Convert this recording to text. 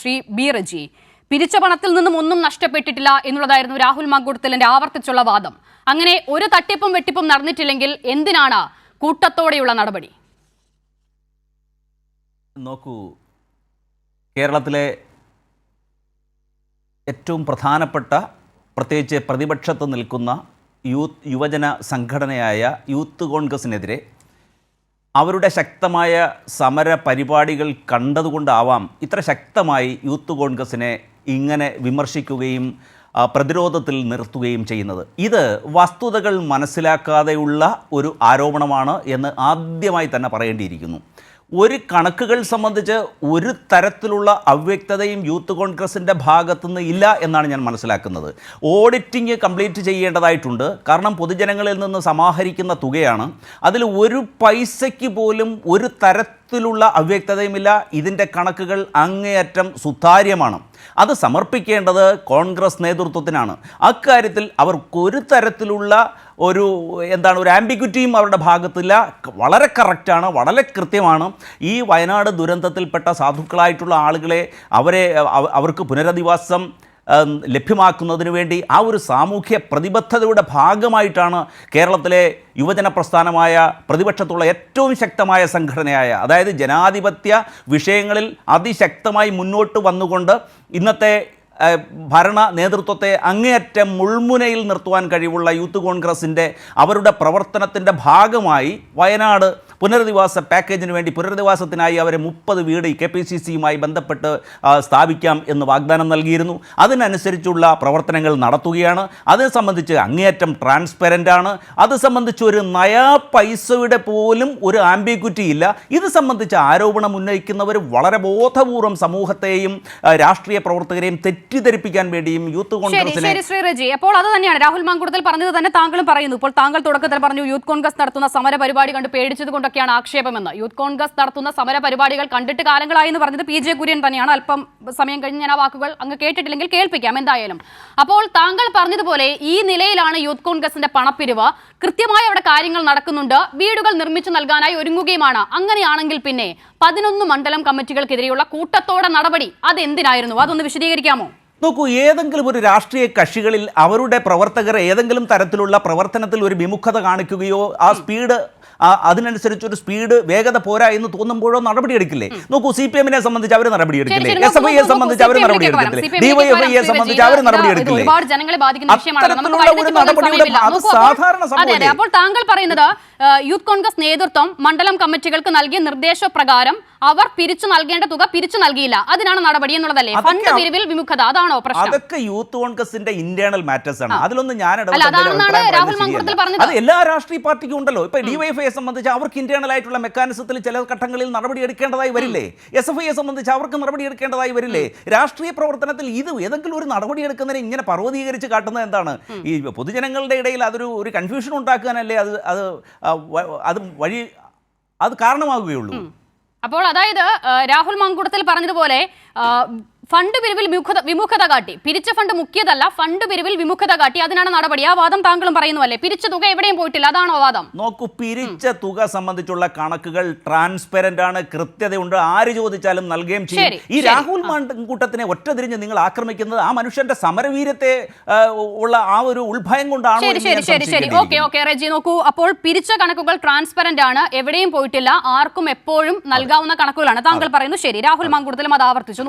Shri B Reji, പിരിച്ച പണത്തിൽ നിന്നും ഒന്നും നഷ്ടപ്പെട്ടിട്ടില്ല എന്നുള്ളതായിരുന്നു രാഹുൽ മാങ്കൂട്ടത്തിലിന്റെ ആവർത്തിച്ചുള്ള വാദം. അങ്ങനെ ഒരു തട്ടിപ്പും വെട്ടിപ്പും നടന്നിട്ടില്ലെങ്കിൽ എന്തിനാണ് കൂട്ടത്തോടെയുള്ള നടപടി? നോക്കൂ, കേരളത്തിലെ ഏറ്റവും പ്രധാനപ്പെട്ട, പ്രത്യേകിച്ച് പ്രതിപക്ഷത്ത് നിൽക്കുന്ന യുവജന സംഘടനയായ യൂത്ത് കോൺഗ്രസിനെതിരെ അവരുടെ ശക്തമായ സമര പരിപാടികൾ കണ്ടതുകൊണ്ടാവാം ഇത്ര ശക്തമായി യൂത്ത് കോൺഗ്രസിനെ ഇങ്ങനെ വിമർശിക്കുകയും പ്രതിരോധത്തിൽ നിർത്തുകയും ചെയ്യുന്നത്. ഇത് വസ്തുതകൾ മനസ്സിലാക്കാതെയുള്ള ഒരു ആരോപണമാണ് എന്ന് ആദ്യമായി തന്നെ പറയേണ്ടിയിരിക്കുന്നു. ഒരു കണക്കുകൾ സംബന്ധിച്ച് ഒരു തരത്തിലുള്ള അവ്യക്തതയും യൂത്ത് കോൺഗ്രസിൻ്റെ ഭാഗത്തുനിന്ന് ഇല്ല എന്നാണ് ഞാൻ മനസ്സിലാക്കുന്നത്. ഓഡിറ്റിംഗ് കംപ്ലീറ്റ് ചെയ്യേണ്ടതായിട്ടുണ്ട്. കാരണം പൊതുജനങ്ങളിൽ നിന്ന് സമാഹരിക്കുന്ന തുകയാണ്. അതിൽ ഒരു പൈസയ്ക്ക് പോലും ഒരു തരത്തിലുള്ള അവ്യക്തതയുമില്ല. ഇതിൻ്റെ കണക്കുകൾ അങ്ങേയറ്റം സുതാര്യമാണ്. അത് സമർപ്പിക്കേണ്ടത് കോൺഗ്രസ് നേതൃത്വത്തിനാണ്. അക്കാര്യത്തിൽ അവർക്കൊരു തരത്തിലുള്ള ഒരു ആംബിഗ്വിറ്റിയും അവരുടെ ഭാഗത്തില്ല. വളരെ കറക്റ്റാണ്, വളരെ കൃത്യമാണ്. ഈ വയനാട് ദുരന്തത്തിൽപ്പെട്ട സാധുക്കളായിട്ടുള്ള ആളുകളെ അവർക്ക് പുനരധിവാസം ലഭ്യമാക്കുന്നതിന് വേണ്ടി ആ ഒരു സാമൂഹ്യ പ്രതിബദ്ധതയുടെ ഭാഗമായിട്ടാണ് കേരളത്തിലെ യുവജന പ്രസ്ഥാനമായ പ്രതിപക്ഷത്തുള്ള ഏറ്റവും ശക്തമായ സംഘടനയായ, അതായത് ജനാധിപത്യ വിഷയങ്ങളിൽ അതിശക്തമായി മുന്നോട്ട് വന്നുകൊണ്ട് ഇന്നത്തെ ഭരണ നേതൃത്വത്തെ അങ്ങേയറ്റം മുൾമുനയിൽ നിർത്തുവാൻ കഴിവുള്ള യൂത്ത് കോൺഗ്രസിൻ്റെ അവരുടെ പ്രവർത്തനത്തിൻ്റെ ഭാഗമായി വയനാട് പുനരധിവാസ പാക്കേജിന് വേണ്ടി പുനരധിവാസത്തിനായി അവരെ 30 വീട് KPCCയുമായി ബന്ധപ്പെട്ട് സ്ഥാപിക്കാം എന്ന് വാഗ്ദാനം നൽകിയിരുന്നു. അതിനനുസരിച്ചുള്ള പ്രവർത്തനങ്ങൾ നടത്തുകയാണ്. അതിനെ സംബന്ധിച്ച് അങ്ങേയറ്റം ട്രാൻസ്പെറൻ്റാണ്. അത് സംബന്ധിച്ച് ഒരു നയാ പൈസയുടെ പോലും ഒരു ആംബിഗ്വിറ്റി ഇല്ല. ഇത് സംബന്ധിച്ച് ആരോപണം ഉന്നയിക്കുന്നവർ വളരെ ബോധപൂർവം സമൂഹത്തെയും രാഷ്ട്രീയ പ്രവർത്തകരെയും തെറ്റിദ്ധരിപ്പിക്കാൻ വേണ്ടിയും യൂത്ത് കോൺഗ്രസിനെ. അപ്പോൾ അത് തന്നെയാണ് രാഹുൽ മാങ്കൂട്ടത്തിൽ പറഞ്ഞത് തന്നെ താങ്കളും പറയുന്നു. ഇപ്പോൾ താങ്കൾ തുടക്കത്തിൽ പറഞ്ഞു യൂത്ത് കോൺഗ്രസ് നടത്തുന്ന സമര പരിപാടി കണ്ട് പേടിച്ചത് കൊണ്ട് ാണ് ആക്ഷേപമെന്ന്. യൂത്ത് കോൺഗ്രസ് നടത്തുന്ന സമര പരിപാടികൾ കണ്ടിട്ട് കാലങ്ങളായി എന്ന് പറഞ്ഞത് PJ കുര്യൻ തന്നെയാണ്. അല്പം സമയം കഴിഞ്ഞ് ഞാൻ ആ വാക്കുകൾ അങ്ങ് കേട്ടിട്ടില്ലെങ്കിൽ കേൾപ്പിക്കാം എന്തായാലും. അപ്പോൾ താങ്കൾ പറഞ്ഞതുപോലെ ഈ നിലയിലാണ് യൂത്ത് കോൺഗ്രസിന്റെ പണപ്പിരിവ്. കൃത്യമായി അവിടെ കാര്യങ്ങൾ നടക്കുന്നുണ്ട്. വീടുകൾ നിർമ്മിച്ചു നൽകാനായി ഒരുങ്ങുകയുമാണ്. അങ്ങനെയാണെങ്കിൽ പിന്നെ 11 മണ്ഡലം കമ്മിറ്റികൾക്കെതിരെയുള്ള കൂട്ടത്തോടെ നടപടി അതെന്തിനായിരുന്നു? അതൊന്ന് വിശദീകരിക്കാമോ? നോക്കൂ, ഏതെങ്കിലും ഒരു രാഷ്ട്രീയ കക്ഷികളിൽ അവരുടെ പ്രവർത്തകർ ഏതെങ്കിലും തരത്തിലുള്ള പ്രവർത്തനത്തിൽ ഒരു വിമുഖത കാണിക്കുകയോ അതിനനുസരിച്ചൊരു സ്പീഡ് വേഗത പോരാ എന്ന് തോന്നുമ്പോഴോ നടപടിയെടുക്കില്ലേ? നോക്കൂ, CPM-നെ സംബന്ധിച്ച് അവർ നടപടിയെടുക്കില്ലേ? SFIയെ സംബന്ധിച്ച് അവർ നടപടിയെടുക്കില്ലേ? DYFIയെ സംബന്ധിച്ച് അവർ നടപടിയെടുക്കില്ലേ? സാധാരണ സംഭവം. അപ്പോൾ താങ്കൾ പറയുന്നത് യൂത്ത് കോൺഗ്രസ് നേതൃത്വം മണ്ഡലം കമ്മിറ്റികൾക്ക് നൽകിയ നിർദ്ദേശപ്രകാരം അവർ പിരിച്ചു നൽകേണ്ട തുക പിരിച്ചു നൽകിയില്ല, അതിനാണ് നടപടി എന്നുള്ളതല്ലേ? ഫണ്ട് പിരിവിൽ വിമുഖത, അതാണോ പ്രശ്നം? അതൊക്കെ യൂത്ത് കോൺഗ്രസിന്റെ ഇന്റേണൽ മാറ്റേഴ്സ് ആണ്. അതിലൊന്നും ഞാൻ രാഹുൽ മാങ്കൂട്ടത്തിൽ പറഞ്ഞത് അത് എല്ലാ രാഷ്ട്രീയ പാർട്ടിക്കും ഉണ്ടല്ലോ. ഇപ്പൊ DYFIയെ സംബന്ധിച്ച് അവർക്ക് ഇന്റേണൽ ആയിട്ടുള്ള മെക്കാനിസത്തിൽ ചില ഘട്ടങ്ങളിൽ നടപടി എടുക്കേണ്ടതായി വരില്ലേ? SFIയെ സംബന്ധിച്ച് അവർക്ക് നടപടി എടുക്കേണ്ടതായി വരില്ലേ? രാഷ്ട്രീയ പ്രവർത്തനത്തിൽ ഇത് ഏതെങ്കിലും ഒരു നടപടി എടുക്കുന്നതിനെ ഇങ്ങനെ പർവ്വതീകരിച്ച് കാട്ടുന്നത് എന്താണ്? ഈ പൊതുജനങ്ങളുടെ ഇടയിൽ അതൊരു കൺഫ്യൂഷൻ ഉണ്ടാക്കാനല്ലേ അത് കാരണമാകുകയുള്ളൂ. അപ്പോൾ അതായത് രാഹുൽ മാങ്കൂട്ടത്തിൽ പറഞ്ഞതുപോലെ ഫണ്ട് പിരിവിൽ വിമുഖത കാട്ടി, പിരിച്ച ഫണ്ട് മുക്കിയതല്ല, ഫണ്ട് പിരിവിൽ വിമുഖത കാട്ടി, അതിനാണ് നടപടി. ആ വാദം താങ്കളും പറയുന്നു, പിരിച്ച തുക എവിടെയും പോയിട്ടില്ല, അതാണോ വാദം? നോക്കൂ, പിരിച്ച തുക സംബന്ധിച്ചുള്ള കണക്കുകൾ ട്രാൻസ്പെറന്റ് ആണ്, കൃത്യതയുണ്ട്, ആര് ചോദിച്ചാലും നൽകുകയും ചെയ്യും. ഈ രാഹുൽ മാങ്കൂട്ടത്തിനെ ഒറ്റതിരിഞ്ഞ് നിങ്ങൾ ആക്രമിക്കുന്നത് ആ മനുഷ്യന്റെ സമരവീര്യത്തെ ഉള്ള ആ ഒരു ഉൾഭയം കൊണ്ടാണ്. ശരി, ഓക്കെ റെജി, നോക്കൂ, അപ്പോൾ പിരിച്ച കണക്കുകൾ ട്രാൻസ്പെറന്റ് ആണ്, എവിടെയും പോയിട്ടില്ല, ആർക്കും എപ്പോഴും നൽകാവുന്ന കണക്കുകളാണ് താങ്കൾ പറയുന്നു. ശരി, രാഹുൽ മാങ്കൂട്ടത്തിലും അത് ആവർത്തിച്ചു.